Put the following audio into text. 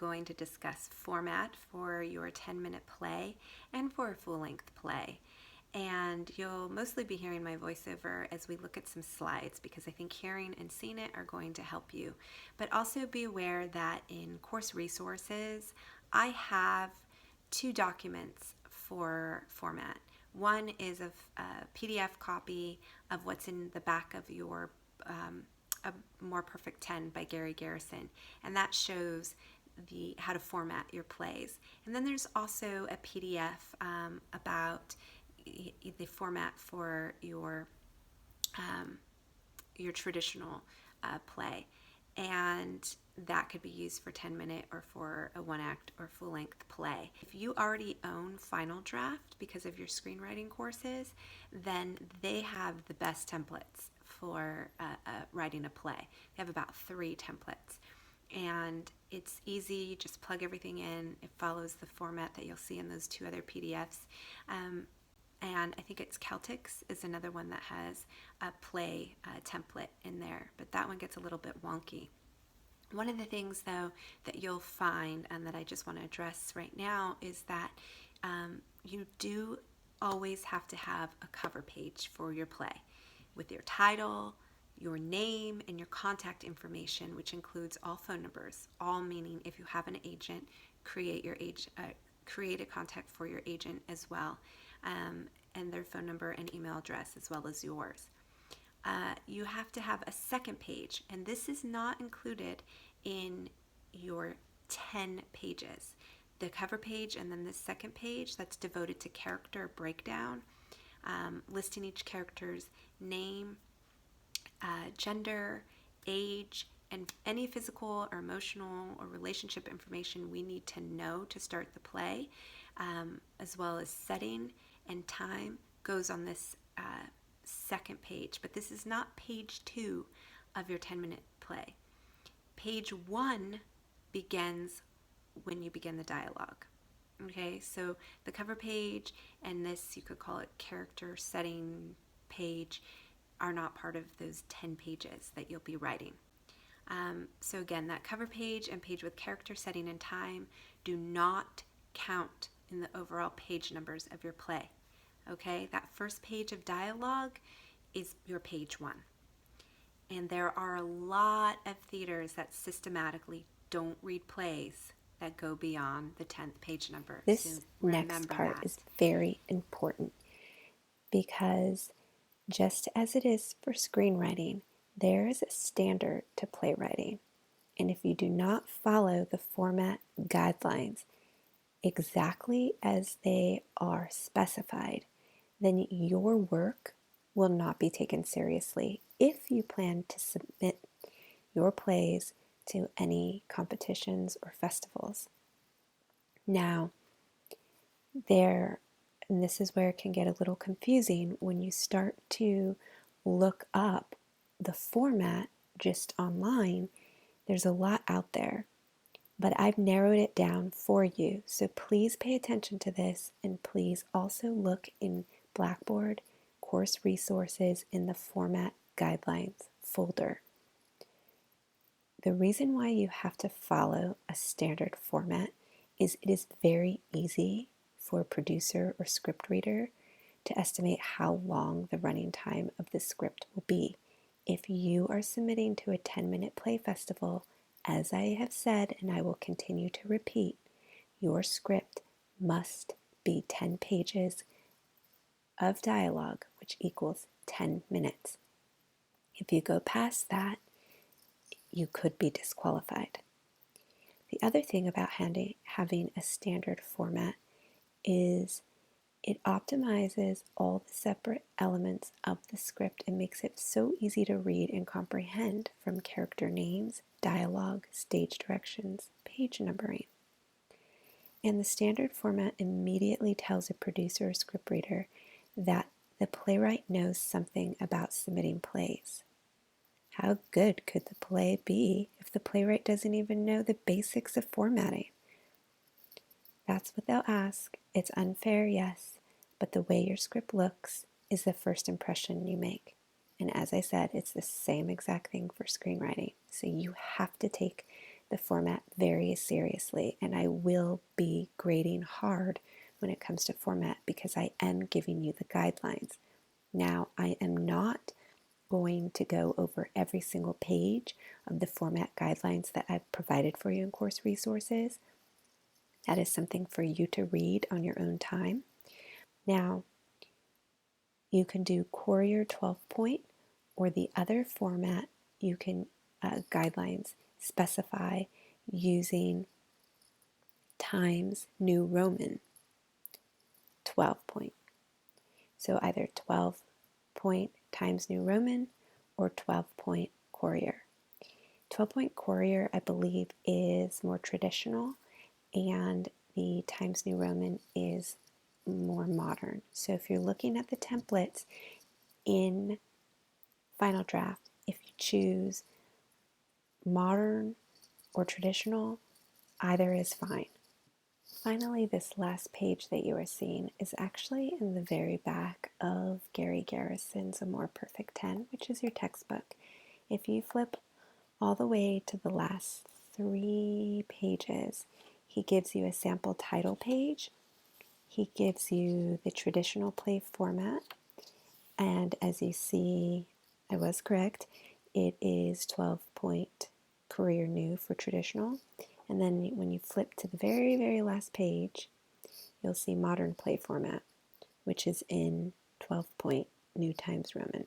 going to discuss format for your 10-minute play and for a full-length play. And you'll mostly be hearing my voiceover as we look at some slides, because I think hearing and seeing it are going to help you. But also be aware that in course resources, I have two documents for format. One is a PDF copy of what's in the back of your A More Perfect 10 by Gary Garrison, and that shows how to format your plays. And then there's also a PDF about the format for your traditional play, and that could be used for 10-minute or for a one-act or full-length play. If you already own Final Draft because of your screenwriting courses, then they have the best templates for writing a play. They have about 3 templates, and it's easy. You just plug everything in. It follows the format that you'll see in those 2 other PDFs. And I think it's Celtics is another one that has a play template in there, but that one gets a little bit wonky. One of the things, though, that you'll find and that I just want to address right now is that you do always have to have a cover page for your play with your title, your name, and your contact information, which includes all phone numbers, all meaning if you have an agent, create a contact for your agent as well, and their phone number and email address as well as yours. You have to have a second page, and this is not included in your 10 pages. The cover page and then the second page that's devoted to character breakdown, listing each character's name, gender, age, and any physical or emotional or relationship information we need to know to start the play, as well as setting and time, goes on this second page. But this is not page 2 of your 10-minute play. Page 1 begins when you begin the dialogue. Okay, so the cover page and this, you could call it character setting page, are not part of those 10 pages that you'll be writing. So again, that cover page and page with character setting and time do not count in the overall page numbers of your play. Okay, that first page of dialogue is your page 1. And there are a lot of theaters that systematically don't read plays that go beyond the 10th page number. This next part is very important, because just as it is for screenwriting, there is a standard to playwriting. And if you do not follow the format guidelines exactly as they are specified, then your work will not be taken seriously if you plan to submit your plays to any competitions or festivals. Now, and this is where it can get a little confusing when you start to look up the format just online. There's a lot out there, but I've narrowed it down for you. So please pay attention to this, and please also look in Blackboard course resources in the format guidelines folder. The reason why you have to follow a standard format is it is very easy for a producer or script reader to estimate how long the running time of the script will be. If you are submitting to a 10-minute play festival, as I have said and I will continue to repeat, your script must be 10 pages of dialogue, which equals 10 minutes. If you go past that, you could be disqualified. The other thing about having a standard format is it optimizes all the separate elements of the script and makes it so easy to read and comprehend, from character names, dialogue, stage directions, page numbering. And the standard format immediately tells a producer or scriptreader that the playwright knows something about submitting plays. How good could the play be if the playwright doesn't even know the basics of formatting? That's what they'll ask. It's unfair, yes, but the way your script looks is the first impression you make. And as I said, it's the same exact thing for screenwriting. So you have to take the format very seriously, and I will be grading hard when it comes to format because I am giving you the guidelines. Now, I am not going to go over every single page of the format guidelines that I've provided for you in course resources. That is something for you to read on your own time. Now, you can do Courier 12 point or the other format you can guidelines specify using Times New Roman 12 point. So either 12 point Times New Roman or 12 point Courier. 12 point Courier, I believe, is more traditional, and the Times New Roman is more modern. So if you're looking at the templates in Final Draft, if you choose modern or traditional, either is fine. Finally, this last page that you are seeing is actually in the very back of Gary Garrison's A More Perfect 10, which is your textbook. If you flip all the way to the last 3 pages, he gives you a sample title page. He gives you the traditional play format, and as you see, I was correct, it is 12 point Career New for traditional. And then when you flip to the very, very last page, you'll see modern play format, which is in 12 point New Times Roman.